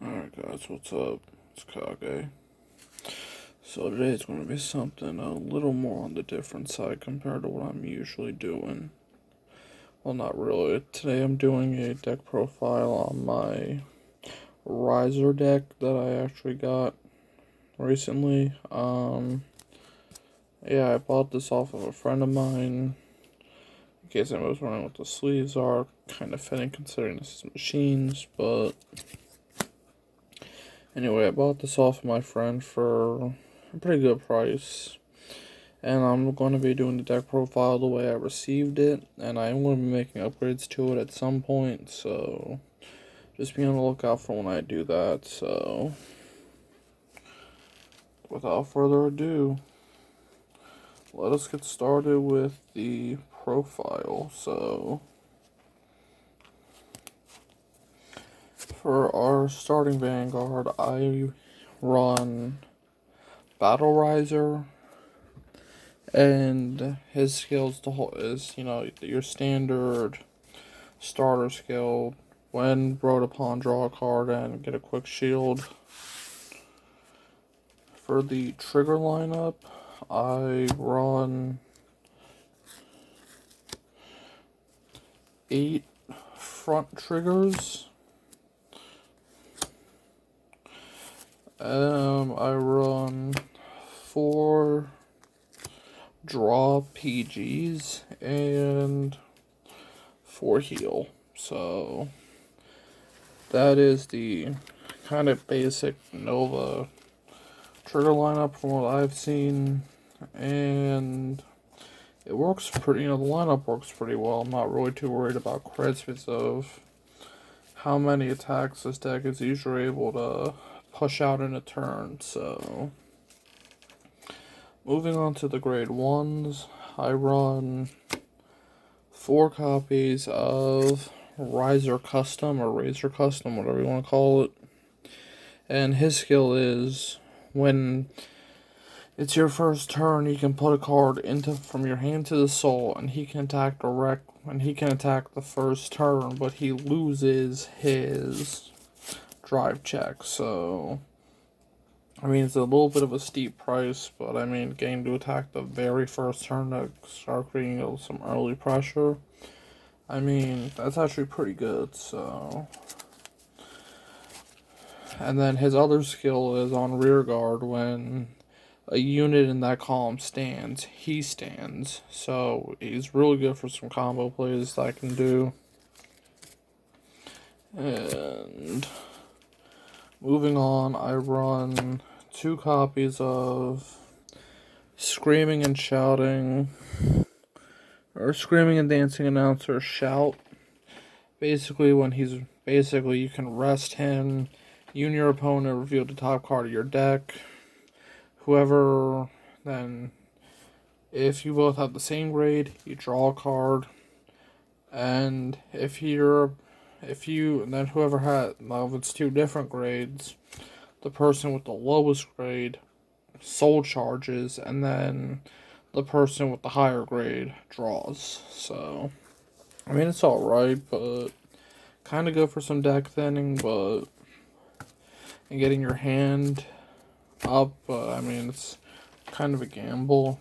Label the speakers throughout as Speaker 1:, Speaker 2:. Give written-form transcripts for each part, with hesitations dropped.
Speaker 1: Alright guys, what's up? It's Kage. So today's going to be something a little more on the different side compared to what I'm usually doing. Well, not really. Today I'm doing a deck profile on my Raizer deck that I actually got recently. Yeah, I bought this off of a friend of mine. In case anyone was wondering what the sleeves are, kind of fitting considering this is machines, but anyway, I bought this off of my friend for a pretty good price. And I'm going to be doing the deck profile the way I received it. And I am going to be making upgrades to it at some point. So just be on the lookout for when I do that. So without further ado, let us get started with the profile. So for our starting Vanguard, I run Battle Riser, and his skills is, your standard starter skill. When brought upon, draw a card and get a quick shield. For the trigger lineup, I run 8 front triggers. I run 4 draw PGs and 4 heal. So that is the kind of basic Nova trigger lineup from what I've seen, and it works pretty, the lineup works pretty well. I'm not really too worried about crits because of how many attacks this deck is usually able to push out in a turn. So moving on to the grade 1s, I run 4 copies of raizer Custom, or Raizer Custom, whatever you want to call it. And his skill is, when it's your first turn, you can put a card from your hand to the soul, and he can attack the first turn, but he loses his drive check. So I mean, it's a little bit of a steep price, but I mean, getting to attack the very first turn to start creating some early pressure, I mean, that's actually pretty good. So, and then his other skill is on rear guard. When a unit in that column stands, he stands. So he's really good for some combo plays that I can do. And moving on, I run 2 copies of Screaming and Shouting, or Screaming and Dancing Announcer Shout. Basically, you can rest him, you and your opponent reveal the top card of your deck. Then if you both have the same grade, you draw a card. And if whoever if it's 2 different grades, the person with the lowest grade soul charges, and then the person with the higher grade draws. So I mean, it's alright, but kind of good for some deck thinning, and getting your hand up, but I mean, it's kind of a gamble.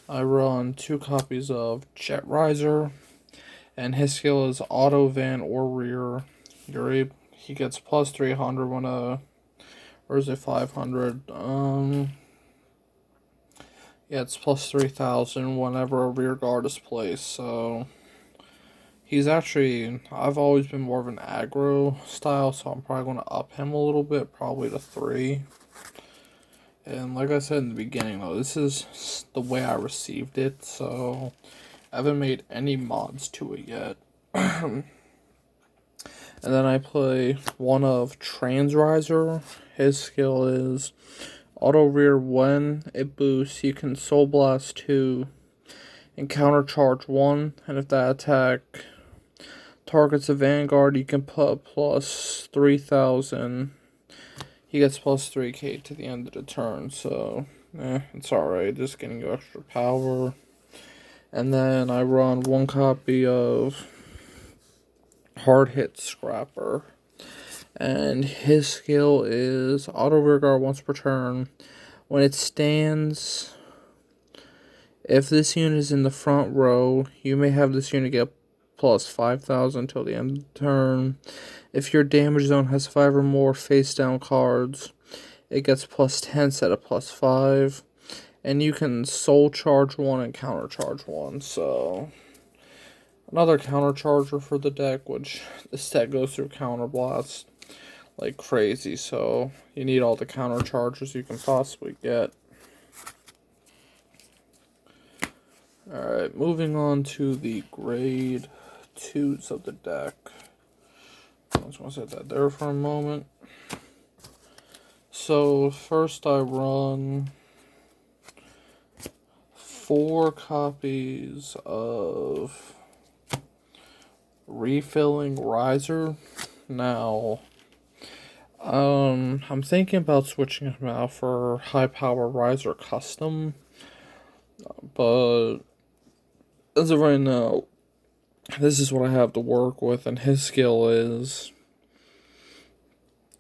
Speaker 1: I run 2 copies of Transrizer, and his skill is auto van or rear. He gets plus 300 when or is it 500? Yeah, it's plus 3,000 whenever a rear guard is placed. So I've always been more of an aggro style, so I'm probably going to up him a little bit, probably to 3. And like I said in the beginning, though, this is the way I received it, so I haven't made any mods to it yet. And then I play one of Transrizer. His skill is auto rear. When it boosts, you can Soul Blast 2 and counter charge 1. And if that attack targets a Vanguard, you can put plus 3,000. He gets plus 3k to the end of the turn. So, it's alright. Just getting you extra power. And then I run 1 copy of Hard Hit Scrapper. And his skill is auto rearguard once per turn. When it stands, if this unit is in the front row, you may have this unit get plus 5,000 until the end of the turn. If your damage zone has 5 or more face down cards, it gets plus 10 instead of plus 5. And you can soul charge 1 and counter charge 1. So, another counter charger for the deck, which this deck goes through counter blast like crazy. So, you need all the counter chargers you can possibly get. Alright, moving on to the grade 2s of the deck. I just want to set that there for a moment. So, first I run 4 copies of Refilling Riser. Now, I'm thinking about switching him out for High Power Riser Custom, but as of right now, this is what I have to work with, and his skill is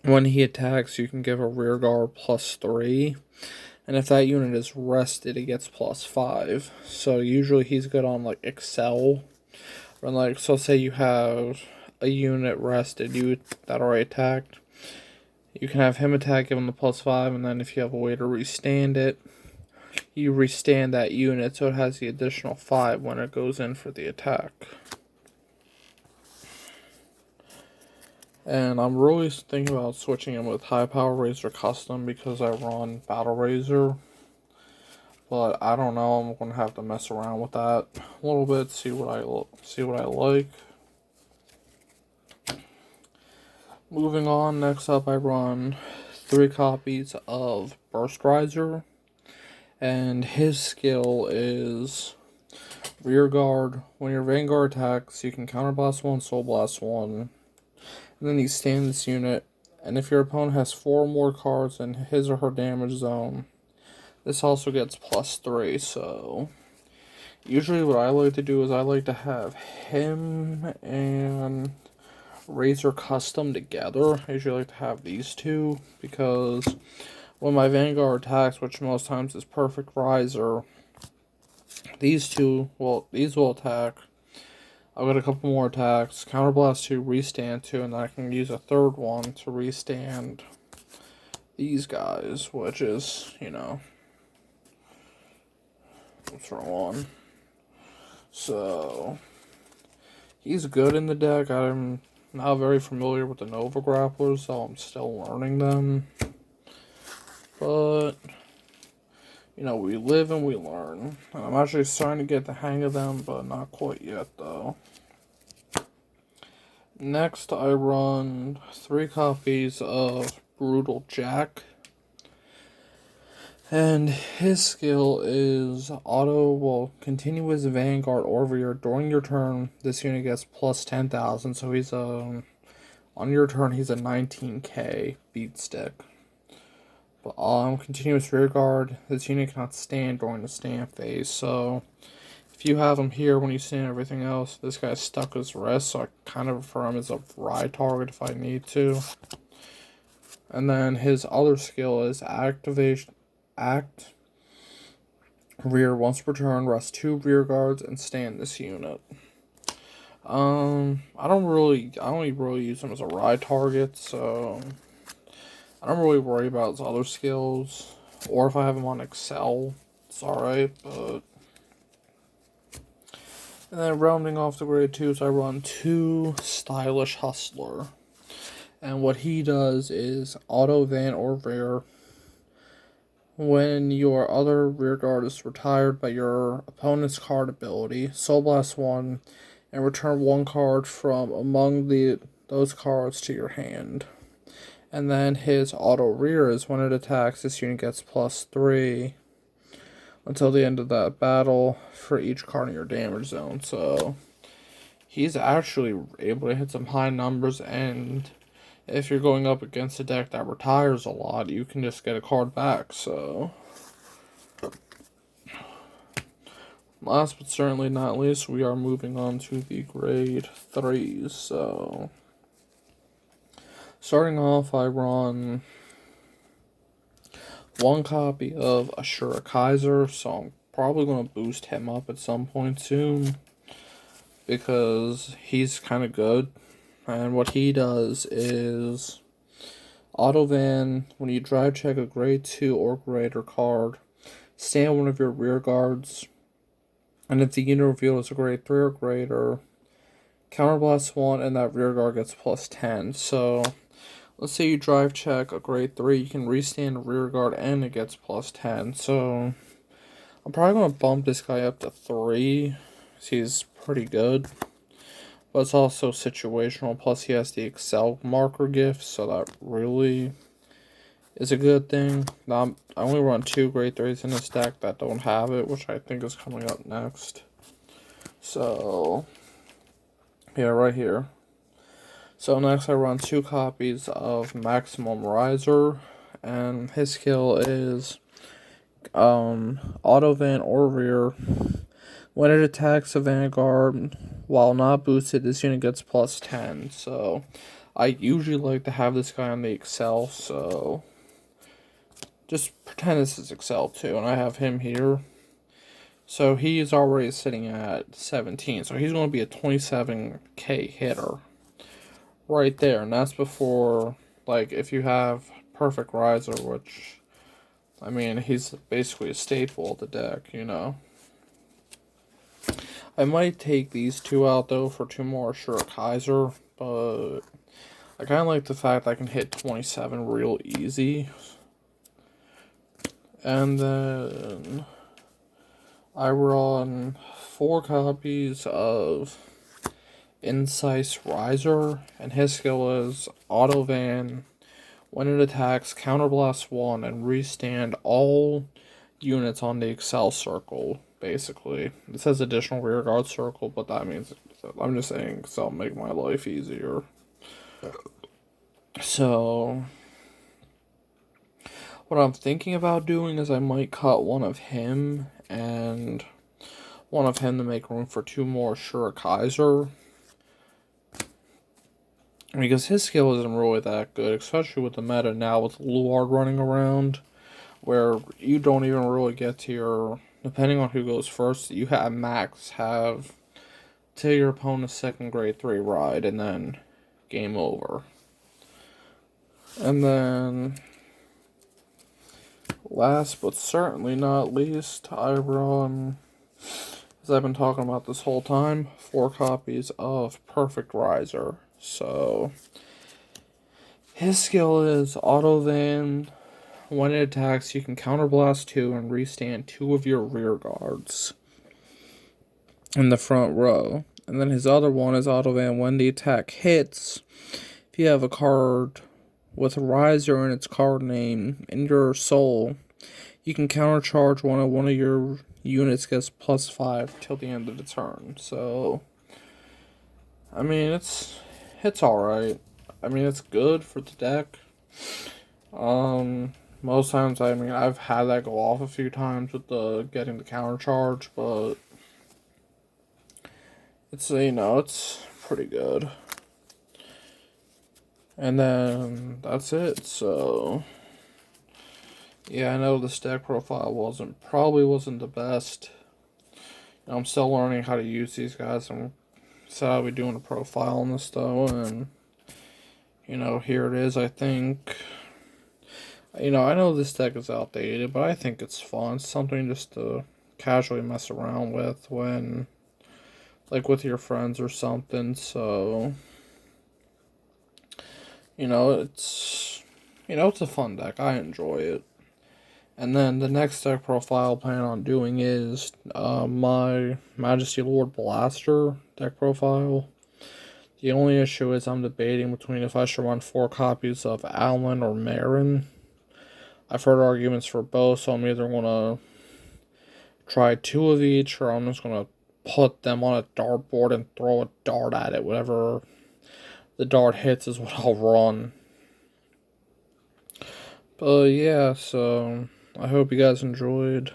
Speaker 1: when he attacks, you can give a rear guard plus 3. And if that unit is rested, it gets plus 5. So usually he's good on like Excel. Or like, so say you have a unit rested, that already attacked. You can have him attack, give him the plus 5, and then if you have a way to restand it, you restand that unit so it has the additional 5 when it goes in for the attack. And I'm really thinking about switching him with High Power Raizer Custom because I run Battle Raizer. But I don't know, I'm gonna have to mess around with that a little bit, see what I like. Moving on, next up I run 3 copies of Riser, and his skill is rear guard. When your Vanguard attacks, you can counterblast 1, soul blast 1. And then you stand this unit, and if your opponent has 4 or more cards in his or her damage zone, this also gets plus 3. So, usually what I like to do is I like to have him and Raizer Custom together. I usually like to have these two, because when my Vanguard attacks, which most times is Perfect Riser, these will attack. I've got a couple more attacks. Counterblast 2, restand 2, and then I can use a third one to restand these guys, which is, what's wrong one. So, he's good in the deck. I'm not very familiar with the Nova Grapplers, so I'm still learning them. But, we live and we learn. And I'm actually starting to get the hang of them, but not quite yet, though. Next, I run 3 copies of Brutal Jack. And his skill is continuous Vanguard over during your turn. This unit gets plus 10,000, so he's on your turn he's a 19k beat stick. But continuous rear guard, this unit cannot stand during the stand phase, so if you have him here when you stand everything else, this guy's stuck his rest, so I kind of prefer him as a ride target if I need to. And then his other skill is act rear once per turn, rest 2 rear guards, and stand this unit. I don't really use him as a ride target, so I don't really worry about his other skills, or if I have him on Excel, it's alright, but. And then rounding off the grade 2s, I run 2 Stylish Hustler. And what he does is auto van or rear. When your other rear guard is retired by your opponent's card ability, Soul Blast 1, and return 1 card from among those cards to your hand. And then his auto rear is when it attacks, this unit gets plus 3. Until the end of that battle for each card in your damage zone. So, he's actually able to hit some high numbers, and if you're going up against a deck that retires a lot, you can just get a card back, so. Last but certainly not least, we are moving on to the grade 3s, so. Starting off, I run one copy of Ashura Kaiser, so I'm probably going to boost him up at some point soon, because he's kind of good. And what he does is auto van, when you drive check a grade 2 or greater card, stay on one of your rear guards, and if the unit revealed is a grade 3 or greater, counterblast 1 and that rear guard gets plus 10. So let's say you drive check a grade 3, you can restand a rear guard and it gets plus 10. So I'm probably going to bump this guy up to 3. He's pretty good. But it's also situational. Plus he has the Excel marker gift, so that really is a good thing. Now, I only run 2 grade 3s in this deck that don't have it, which I think is coming up next. So yeah, right here. So next I run 2 copies of Maximum Riser, and his skill is auto van or rear. When it attacks a Vanguard, while not boosted, this unit gets plus 10. So I usually like to have this guy on the Excel, so just pretend this is Excel too, and I have him here. So he's already sitting at 17, so he's going to be a 27k hitter right there, and that's before, like, if you have Perfect Riser, which, I mean, he's basically a staple of the deck, you know. I might take these 2 out, though, for 2 more Ashura Kaiser, but I kind of like the fact I can hit 27 real easy. And then I run 4 copies of Incise Riser, and his skill is auto van. When it attacks, counterblast 1 and restand all units on the Excel circle. Basically, it says additional rearguard circle, but that means, I'm just saying, Excel make my life easier. So what I'm thinking about doing is I might cut one of him and one of him to make room for 2 more Ashura Kaiser, because his skill isn't really that good, especially with the meta now with Luard running around, where you don't even really get to your, depending on who goes first, you have have till your opponent's second grade 3 ride, and then game over. And then last but certainly not least, I run, as I've been talking about this whole time, 4 copies of Perfect Riser. So his skill is auto van. When it attacks, you can counterblast 2 and restand 2 of your rear guards in the front row. And then his other one is auto van. When the attack hits, if you have a card with Raizer in its card name in your soul, you can countercharge one of your units gets plus 5 till the end of the turn. So I mean, it's alright. I mean, it's good for the deck. Most times, I mean, I've had that go off a few times with the getting the counter charge, but it's, you know, it's pretty good. And then that's it. So yeah, I know this deck profile probably wasn't the best. I'm still learning how to use these guys. So I'll be doing a profile on this though, and you know, here it is. I think, you know, I know this deck is outdated, but I think it's fun. It's something just to casually mess around with when, like, with your friends or something. So, you know, it's a fun deck. I enjoy it. And then the next deck profile I plan on doing is my Majesty Lord Blaster deck profile. The only issue is I'm debating between if I should run 4 copies of Allen or Marin. I've heard arguments for both, so I'm either going to try 2 of each, or I'm just going to put them on a dartboard and throw a dart at it. Whatever the dart hits is what I'll run. But yeah, so I hope you guys enjoyed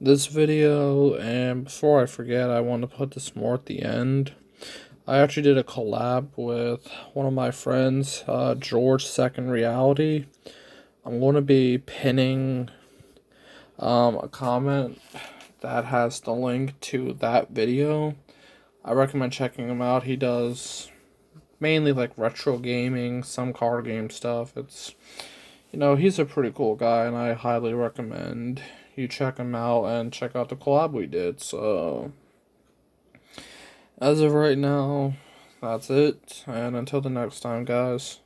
Speaker 1: this video, and before I forget, I want to put this more at the end. I actually did a collab with one of my friends, George Second Reality. I'm going to be pinning a comment that has the link to that video. I recommend checking him out. He does mainly like retro gaming, some card game stuff. He's a pretty cool guy, and I highly recommend you check him out and check out the collab we did. So, as of right now, that's it. And until the next time, guys.